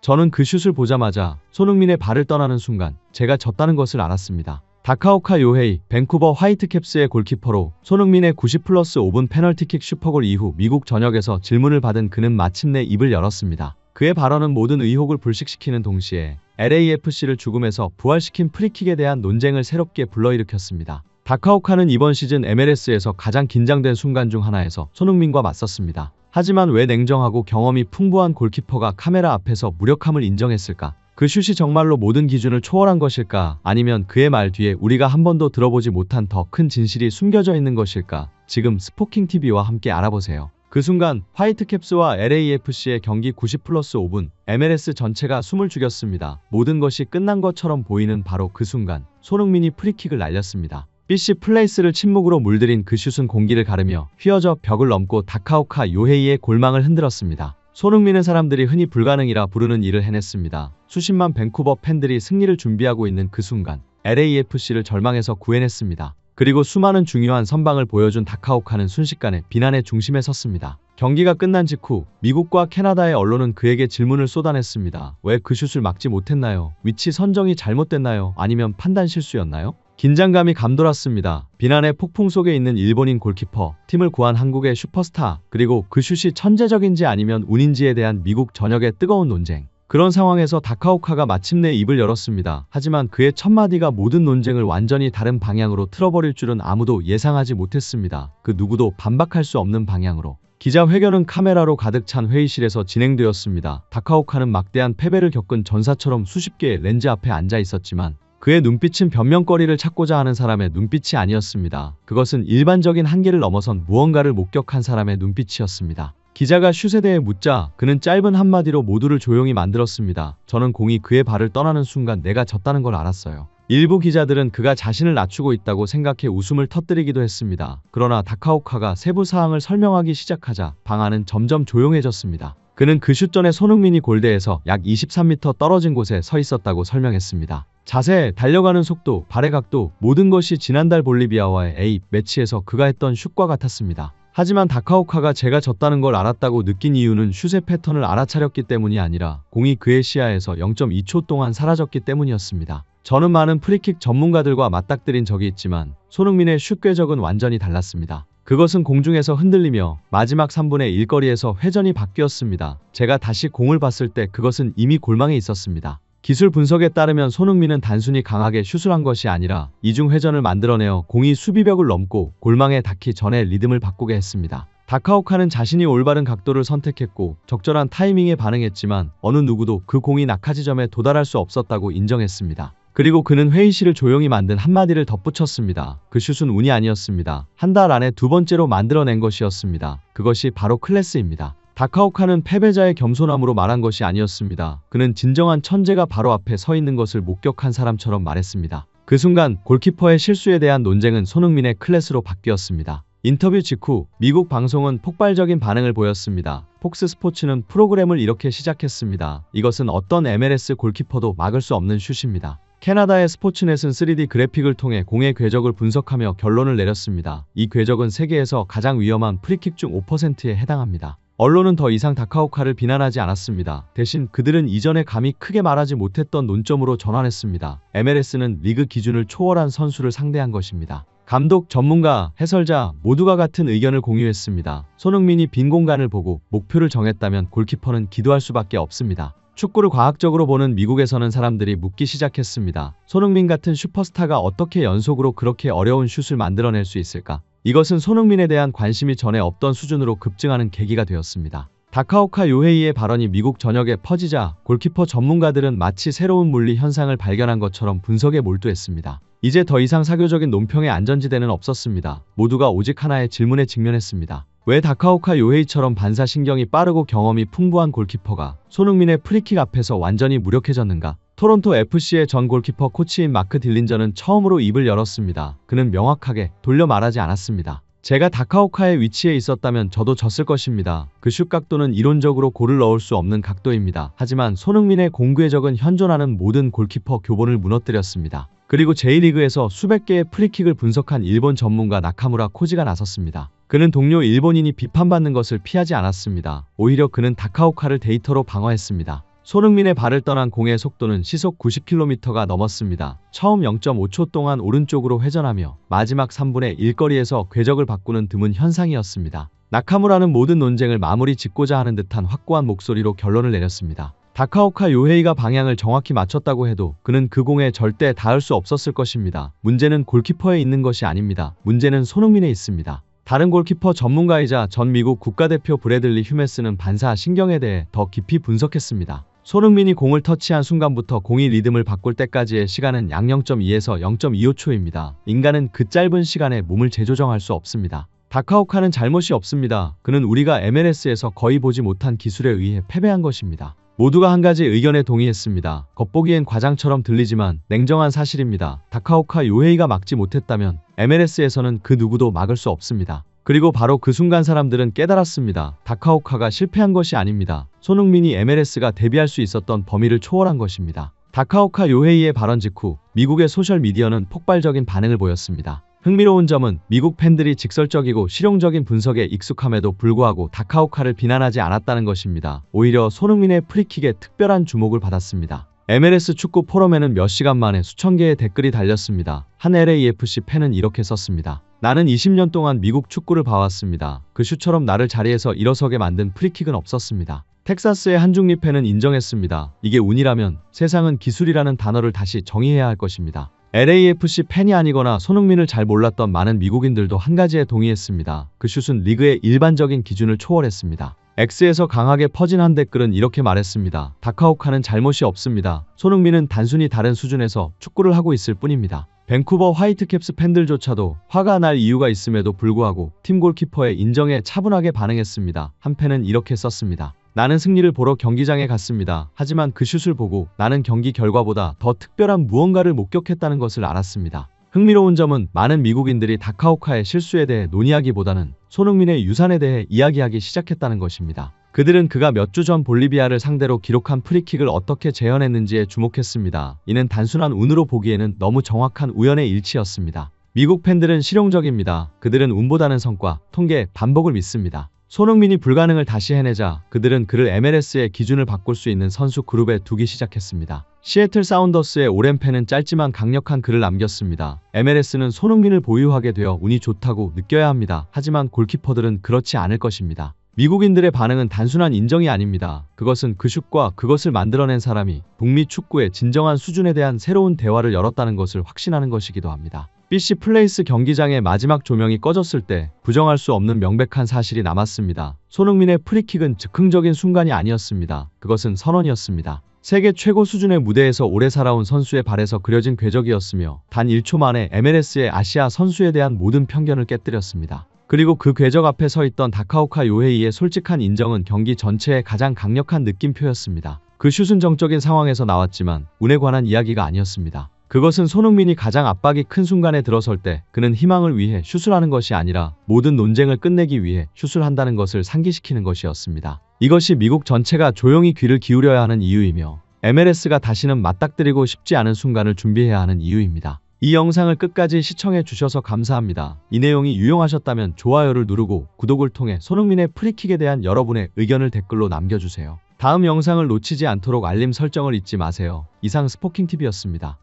저는 그 슛을 보자마자 손흥민의 발을 떠나는 순간 제가 졌다는 것을 알았습니다. 다카오카 요헤이, 밴쿠버 화이트캡스의 골키퍼로 손흥민의 90+5분 페널티킥 슈퍼골 이후 미국 전역에서 질문을 받은 그는 마침내 입을 열었습니다. 그의 발언은 모든 의혹을 불식시키는 동시에 LAFC를 죽음에서 부활시킨 프리킥에 대한 논쟁을 새롭게 불러일으켰습니다. 다카오카는 이번 시즌 MLS에서 가장 긴장된 순간 중 하나에서 손흥민과 맞섰습니다. 하지만 왜 냉정하고 경험이 풍부한 골키퍼가 카메라 앞에서 무력함을 인정했을까? 그 슛이 정말로 모든 기준을 초월한 것일까? 아니면 그의 말 뒤에 우리가 한 번도 들어보지 못한 더 큰 진실이 숨겨져 있는 것일까? 지금 스포킹TV와 함께 알아보세요. 그 순간 화이트캡스와 LAFC의 경기 90+5분, MLS 전체가 숨을 죽였습니다. 모든 것이 끝난 것처럼 보이는 바로 그 순간 손흥민이 프리킥을 날렸습니다. BC 플레이스를 침묵으로 물들인 그 슛은 공기를 가르며 휘어져 벽을 넘고 다카오카 요헤이의 골망을 흔들었습니다. 손흥민은 사람들이 흔히 불가능이라 부르는 일을 해냈습니다. 수십만 밴쿠버 팬들이 승리를 준비하고 있는 그 순간 LAFC를 절망에서 구해냈습니다. 그리고 수많은 중요한 선방을 보여준 다카오카는 순식간에 비난의 중심에 섰습니다. 경기가 끝난 직후 미국과 캐나다의 언론은 그에게 질문을 쏟아냈습니다. 왜 그 슛을 막지 못했나요? 위치 선정이 잘못됐나요? 아니면 판단 실수였나요? 긴장감이 감돌았습니다. 비난의 폭풍 속에 있는 일본인 골키퍼, 팀을 구한 한국의 슈퍼스타, 그리고 그 슛이 천재적인지 아니면 운인지에 대한 미국 전역의 뜨거운 논쟁. 그런 상황에서 다카오카가 마침내 입을 열었습니다. 하지만 그의 첫마디가 모든 논쟁을 완전히 다른 방향으로 틀어버릴 줄은 아무도 예상하지 못했습니다. 그 누구도 반박할 수 없는 방향으로. 기자회견은 카메라로 가득 찬 회의실에서 진행되었습니다. 다카오카는 막대한 패배를 겪은 전사처럼 수십 개의 렌즈 앞에 앉아 있었지만 그의 눈빛은 변명거리를 찾고자 하는 사람의 눈빛이 아니었습니다. 그것은 일반적인 한계를 넘어선 무언가를 목격한 사람의 눈빛이었습니다. 기자가 슛에 대해 묻자 그는 짧은 한마디로 모두를 조용히 만들었습니다. 저는 공이 그의 발을 떠나는 순간 내가 졌다는 걸 알았어요. 일부 기자들은 그가 자신을 낮추고 있다고 생각해 웃음을 터뜨리기도 했습니다. 그러나 다카오카가 세부 사항을 설명하기 시작하자 방안은 점점 조용해졌습니다. 그는 그 슛 전에 손흥민이 골대에서 약 23m 떨어진 곳에 서 있었다고 설명했습니다. 자세, 달려가는 속도, 발의 각도, 모든 것이 지난달 볼리비아와의 A 매치에서 그가 했던 슛과 같았습니다. 하지만 다카오카가 제가 졌다는 걸 알았다고 느낀 이유는 슛의 패턴을 알아차렸기 때문이 아니라 공이 그의 시야에서 0.2초 동안 사라졌기 때문이었습니다. 저는 많은 프리킥 전문가들과 맞닥뜨린 적이 있지만 손흥민의 슛 궤적은 완전히 달랐습니다. 그것은 공중에서 흔들리며 마지막 3분의 1 거리에서 회전이 바뀌었습니다. 제가 다시 공을 봤을 때 그것은 이미 골망에 있었습니다. 기술 분석에 따르면 손흥민은 단순히 강하게 슛을 한 것이 아니라 이중 회전을 만들어내어 공이 수비벽을 넘고 골망에 닿기 전에 리듬을 바꾸게 했습니다. 다카오카는 자신이 올바른 각도를 선택했고 적절한 타이밍에 반응했지만 어느 누구도 그 공이 낙하지점에 도달할 수 없었다고 인정했습니다. 그리고 그는 회의실을 조용히 만든 한마디를 덧붙였습니다. 그 슛은 운이 아니었습니다. 한 달 안에 두 번째로 만들어낸 것이었습니다. 그것이 바로 클래스입니다. 다카오카는 패배자의 겸손함으로 말한 것이 아니었습니다. 그는 진정한 천재가 바로 앞에 서 있는 것을 목격한 사람처럼 말했습니다. 그 순간 골키퍼의 실수에 대한 논쟁은 손흥민의 클래스로 바뀌었습니다. 인터뷰 직후 미국 방송은 폭발적인 반응을 보였습니다. 폭스 스포츠는 프로그램을 이렇게 시작했습니다. 이것은 어떤 MLS 골키퍼도 막을 수 없는 슛입니다. 캐나다의 스포츠넷은 3D 그래픽을 통해 공의 궤적을 분석하며 결론을 내렸습니다. 이 궤적은 세계에서 가장 위험한 프리킥 중 5%에 해당합니다. 언론은 더 이상 다카오카를 비난하지 않았습니다. 대신 그들은 이전에 감히 크게 말하지 못했던 논점으로 전환했습니다. MLS는 리그 기준을 초월한 선수를 상대한 것입니다. 감독, 전문가, 해설자 모두가 같은 의견을 공유했습니다. 손흥민이 빈 공간을 보고 목표를 정했다면 골키퍼는 기도할 수밖에 없습니다. 축구를 과학적으로 보는 미국에서는 사람들이 묻기 시작했습니다. 손흥민 같은 슈퍼스타가 어떻게 연속으로 그렇게 어려운 슛을 만들어낼 수 있을까? 이것은 손흥민에 대한 관심이 전에 없던 수준으로 급증하는 계기가 되었습니다. 다카오카 요헤이의 발언이 미국 전역에 퍼지자 골키퍼 전문가들은 마치 새로운 물리 현상을 발견한 것처럼 분석에 몰두했습니다. 이제 더 이상 사교적인 논평의 안전지대는 없었습니다. 모두가 오직 하나의 질문에 직면했습니다. 왜 다카오카 요헤이처럼 반사신경이 빠르고 경험이 풍부한 골키퍼가 손흥민의 프리킥 앞에서 완전히 무력해졌는가? 토론토 FC의 전 골키퍼 코치인 마크 딜린저는 처음으로 입을 열었습니다. 그는 명확하게 돌려 말하지 않았습니다. 제가 다카오카의 위치에 있었다면 저도 졌을 것입니다. 그 슛 각도는 이론적으로 골을 넣을 수 없는 각도입니다. 하지만 손흥민의 공궤적은 현존하는 모든 골키퍼 교본을 무너뜨렸습니다. 그리고 제1리그에서 수백 개의 프리킥을 분석한 일본 전문가 나카무라 코지가 나섰습니다. 그는 동료 일본인이 비판받는 것을 피하지 않았습니다. 오히려 그는 다카오카를 데이터로 방어했습니다. 손흥민의 발을 떠난 공의 속도는 시속 90km가 넘었습니다. 처음 0.5초 동안 오른쪽으로 회전하며 마지막 3분의 1 거리에서 궤적을 바꾸는 드문 현상이었습니다. 나카무라는 모든 논쟁을 마무리 짓고자 하는 듯한 확고한 목소리로 결론을 내렸습니다. 다카오카 요헤이가 방향을 정확히 맞췄다고 해도 그는 그 공에 절대 닿을 수 없었을 것입니다. 문제는 골키퍼에 있는 것이 아닙니다. 문제는 손흥민에 있습니다. 다른 골키퍼 전문가이자 전 미국 국가대표 브래들리 휴메스는 반사 신경에 대해 더 깊이 분석했습니다. 손흥민이 공을 터치한 순간부터 공이 리듬을 바꿀 때까지의 시간은 약 0.2에서 0.25초입니다. 인간은 그 짧은 시간에 몸을 재조정할 수 없습니다. 다카오카는 잘못이 없습니다. 그는 우리가 MLS에서 거의 보지 못한 기술에 의해 패배한 것입니다. 모두가 한 가지 의견에 동의했습니다. 겉보기엔 과장처럼 들리지만 냉정한 사실입니다. 다카오카 요헤이가 막지 못했다면 MLS에서는 그 누구도 막을 수 없습니다. 그리고 바로 그 순간 사람들은 깨달았습니다. 다카오카가 실패한 것이 아닙니다. 손흥민이 MLS가 대비할 수 있었던 범위를 초월한 것입니다. 다카오카 요헤이의 발언 직후 미국의 소셜미디어는 폭발적인 반응을 보였습니다. 흥미로운 점은 미국 팬들이 직설적이고 실용적인 분석에 익숙함에도 불구하고 다카오카를 비난하지 않았다는 것입니다. 오히려 손흥민의 프리킥에 특별한 주목을 받았습니다. MLS 축구 포럼에는 몇 시간 만에 수천 개의 댓글이 달렸습니다. 한 LAFC 팬은 이렇게 썼습니다. 나는 20년 동안 미국 축구를 봐왔습니다. 그 슈처럼 나를 자리에서 일어서게 만든 프리킥은 없었습니다. 텍사스의 한중리 팬은 인정했습니다. 이게 운이라면 세상은 기술이라는 단어를 다시 정의해야 할 것입니다. LAFC 팬이 아니거나 손흥민을 잘 몰랐던 많은 미국인들도 한 가지에 동의했습니다. 그 슛은 리그의 일반적인 기준을 초월했습니다. X에서 강하게 퍼진 한 댓글은 이렇게 말했습니다. 다카오카는 잘못이 없습니다. 손흥민은 단순히 다른 수준에서 축구를 하고 있을 뿐입니다. 밴쿠버 화이트캡스 팬들조차도 화가 날 이유가 있음에도 불구하고 팀 골키퍼의 인정에 차분하게 반응했습니다. 한 팬은 이렇게 썼습니다. 나는 승리를 보러 경기장에 갔습니다. 하지만 그 슛을 보고 나는 경기 결과보다 더 특별한 무언가를 목격했다는 것을 알았습니다. 흥미로운 점은 많은 미국인들이 다카오카의 실수에 대해 논의하기보다는 손흥민의 유산에 대해 이야기하기 시작했다는 것입니다. 그들은 그가 몇 주 전 볼리비아를 상대로 기록한 프리킥을 어떻게 재현했는지에 주목했습니다. 이는 단순한 운으로 보기에는 너무 정확한 우연의 일치였습니다. 미국 팬들은 실용적입니다. 그들은 운보다는 성과, 통계, 반복을 믿습니다. 손흥민이 불가능을 다시 해내자 그들은 그를 MLS의 기준을 바꿀 수 있는 선수 그룹에 두기 시작했습니다. 시애틀 사운더스의 오랜 팬은 짧지만 강력한 글을 남겼습니다. MLS는 손흥민을 보유하게 되어 운이 좋다고 느껴야 합니다. 하지만 골키퍼들은 그렇지 않을 것입니다. 미국인들의 반응은 단순한 인정이 아닙니다. 그것은 그 슛과 그것을 만들어낸 사람이 북미 축구의 진정한 수준에 대한 새로운 대화를 열었다는 것을 확신하는 것이기도 합니다. BC 플레이스 경기장의 마지막 조명이 꺼졌을 때 부정할 수 없는 명백한 사실이 남았습니다. 손흥민의 프리킥은 즉흥적인 순간이 아니었습니다. 그것은 선언이었습니다. 세계 최고 수준의 무대에서 오래 살아온 선수의 발에서 그려진 궤적이었으며 단 1초 만에 MLS의 아시아 선수에 대한 모든 편견을 깨뜨렸습니다. 그리고 그 궤적 앞에 서 있던 다카오카 요헤이의 솔직한 인정은 경기 전체의 가장 강력한 느낌표였습니다. 그 슛은 정적인 상황에서 나왔지만 운에 관한 이야기가 아니었습니다. 그것은 손흥민이 가장 압박이 큰 순간에 들어설 때 그는 희망을 위해 슛을 하는 것이 아니라 모든 논쟁을 끝내기 위해 슛을 한다는 것을 상기시키는 것이었습니다. 이것이 미국 전체가 조용히 귀를 기울여야 하는 이유이며 MLS가 다시는 맞닥뜨리고 싶지 않은 순간을 준비해야 하는 이유입니다. 이 영상을 끝까지 시청해 주셔서 감사합니다. 이 내용이 유용하셨다면 좋아요를 누르고 구독을 통해 손흥민의 프리킥에 대한 여러분의 의견을 댓글로 남겨주세요. 다음 영상을 놓치지 않도록 알림 설정을 잊지 마세요. 이상 스포킹TV였습니다.